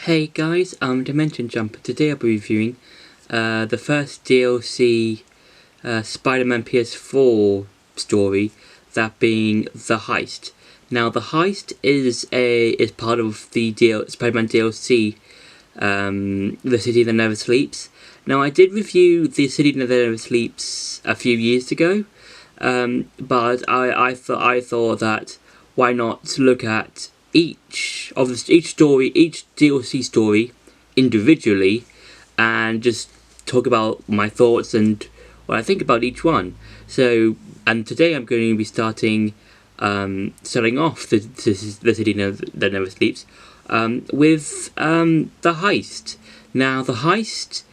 Hey guys, Dimension Jumper. Today I'll be reviewing the first DLC Spider-Man PS4 story, that being The Heist. Now, The Heist is part of the Spider-Man DLC, The City That Never Sleeps. Now, I did review The City That Never Sleeps a few years ago, but I thought that why not look at each DLC story individually, and just talk about my thoughts and what I think about each one. And today I'm going to be starting off the City That Never Sleeps with The Heist. Now, The Heist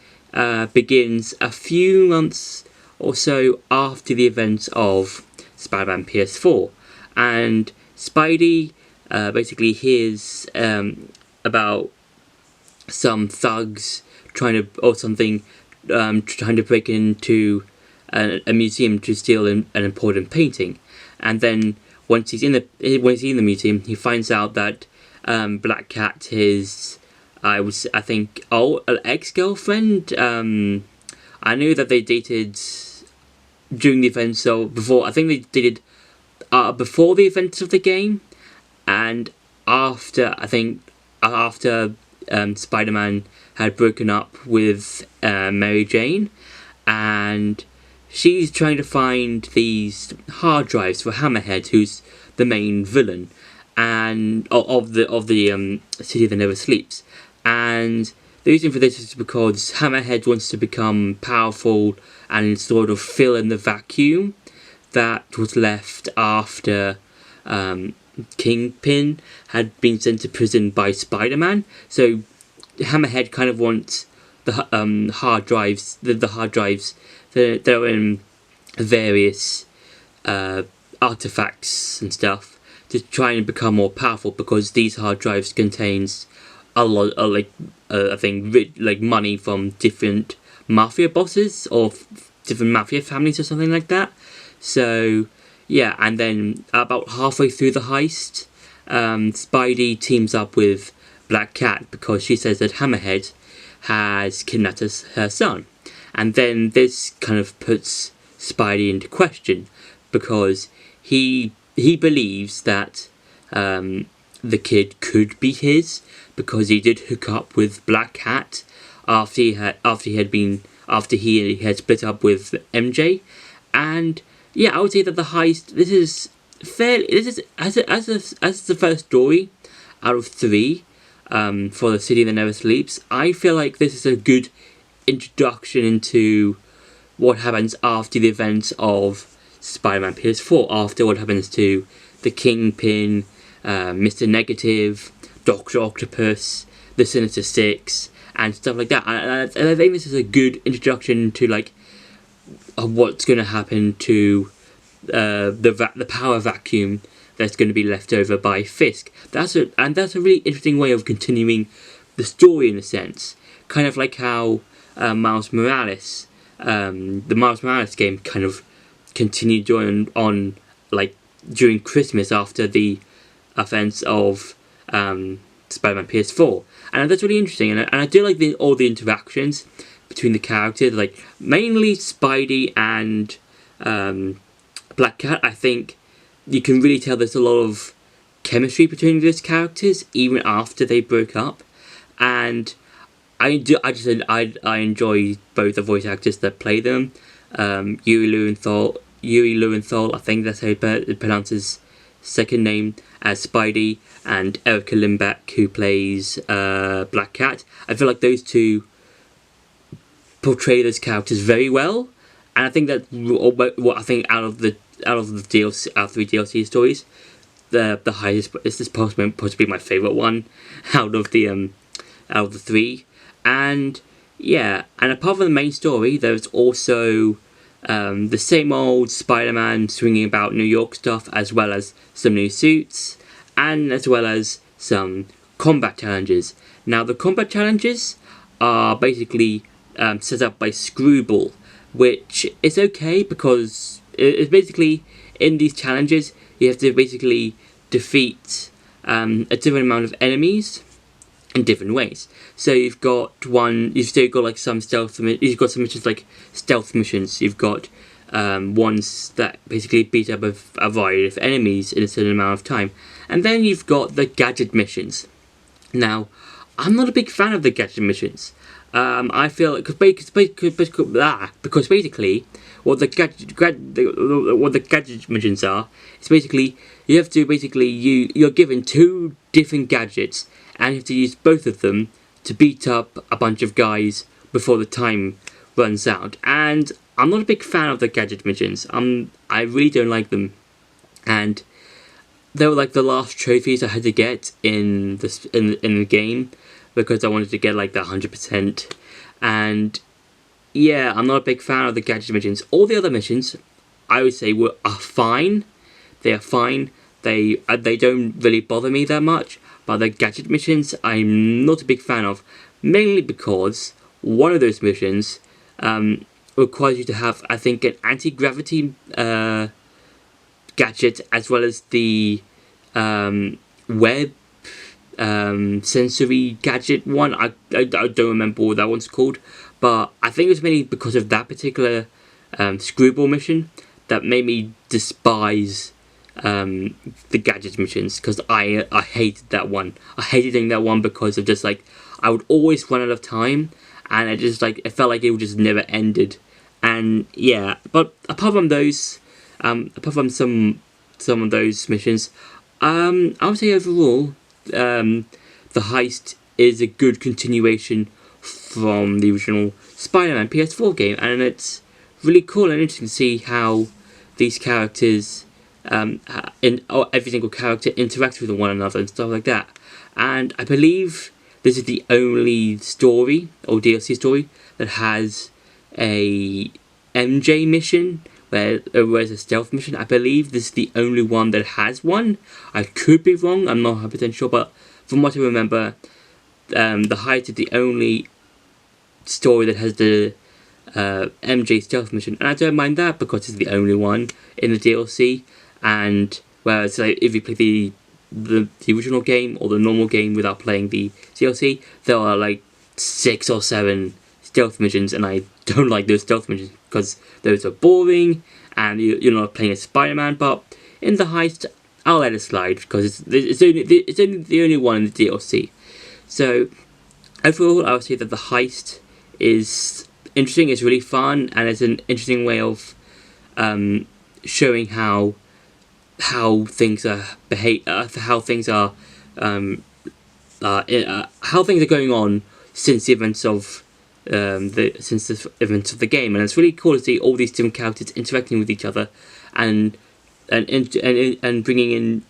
begins a few months or so after the events of Spider-Man PS4, and Spidey basically hears about some thugs trying to break into a museum to steal an important painting. And then once he's in the museum, he finds out that Black Cat, his ex-girlfriend. I knew that they dated during the events, so before. I think they dated before the events of the game, and after Spider-Man had broken up with Mary Jane, and she's trying to find these hard drives for Hammerhead, who's the main villain and of the City That Never Sleeps. And the reason for this is because Hammerhead wants to become powerful and sort of fill in the vacuum that was left after Kingpin had been sent to prison by Spider-Man. So Hammerhead kind of wants the hard drives, the hard drives that are in various artifacts and stuff, to try and become more powerful, because these hard drives contains a lot of money from different mafia bosses or different mafia families or something like that. So yeah, and then about halfway through the heist, Spidey teams up with Black Cat because she says that Hammerhead has kidnapped her son. And then this kind of puts Spidey into question, because he believes that the kid could be his, because he did hook up with Black Cat after he had split up with MJ. And yeah, I would say that The Heist, as the first story out of 3 for The City That Never Sleeps, I feel like this is a good introduction into what happens after the events of Spider-Man PS4, after what happens to the Kingpin, Mr. Negative, Dr. Octopus, the Sinister Six, and stuff like that. And I think this is a good introduction to what's going to happen to the power vacuum that's going to be left over by Fisk. That's a really interesting way of continuing the story, in a sense, kind of like how Miles Morales, the Miles Morales game, kind of continued on during Christmas after the events of Spider-Man PS4, and that's really interesting. And I do like all the interactions between the characters, mainly Spidey and Black Cat. I think you can really tell there's a lot of chemistry between those characters even after they broke up, and I enjoy both the voice actors that play them. Yuri Lowenthal, I think that's how he pronounces his second name, as Spidey, and Erica Lindbeck, who plays Black Cat. I feel like those two portray those characters very well, and I think that what I think out of the 3 DLC stories, the Heist is possibly my favourite one out of the 3. And yeah, and apart from the main story, there's also the same old Spider-Man swinging about New York stuff, as well as some new suits, and as well as some combat challenges. Now, the combat challenges are basically set up by Screwball, which is okay, because it's basically, in these challenges, you have to basically defeat a different amount of enemies in different ways. So you've still got like some stealth. You've got some missions like stealth missions. You've got ones that basically beat up a variety of enemies in a certain amount of time, and then you've got the gadget missions. Now, I'm not a big fan of the gadget missions. I feel because basically what the gadget missions are, it's basically you have to you're given 2 different gadgets and you have to use both of them to beat up a bunch of guys before the time runs out. And I'm not a big fan of the gadget missions. I really don't like them, and they were like the last trophies I had to get in the game because I wanted to get like the 100%. And yeah, I'm not a big fan of the gadget missions. All the other missions, I would say, are fine. They are fine. They don't really bother me that much. But the gadget missions, I'm not a big fan of, mainly because one of those missions requires you to have, I think, an anti-gravity gadget as well as the web sensory gadget one. I don't remember what that one's called, but I think it was mainly because of that particular screwball mission that made me despise the gadget missions, because I hated that one. I hated doing that one because of just like I would always run out of time, and it felt like it would just never ended. And yeah, but apart from those, apart from some of those missions, I would say overall, the Heist is a good continuation from the original Spider-Man PS4 game, and it's really cool and interesting to see how these characters, every single character interacts with one another and stuff like that. And I believe this is the only story or DLC story that has a MJ mission where there's a stealth mission. I believe this is the only one that has one. I could be wrong, I'm not 100% sure, but from what I remember, the Heist is the only story that has the MJ stealth mission, and I don't mind that because it's the only one in the DLC. And whereas like, if you play the original game or the normal game without playing the DLC, there are like 6 or 7 stealth missions, and I don't like those stealth missions because those are boring and you're not playing as Spider-Man. But in the Heist, I'll let it slide because it's only the only one in the DLC. So overall, I would say that the Heist is interesting. It's really fun, and it's an interesting way of showing how things are how things are going on since the events of the game. And it's really cool to see all these different characters interacting with each other and bringing in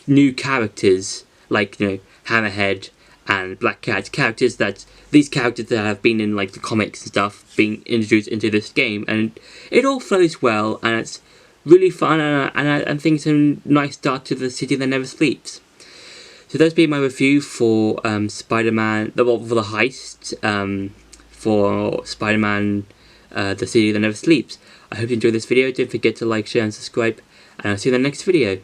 new characters like Hammerhead and Black Cat, characters that have been in like the comics and stuff being introduced into this game, and it all flows well and it's really fun, and I think it's a nice start to the City That Never Sleeps. So that's been my review for Spider-Man, for the Heist, for Spider-Man, the City That Never Sleeps. I hope you enjoyed this video. Don't forget to like, share and subscribe, and I'll see you in the next video.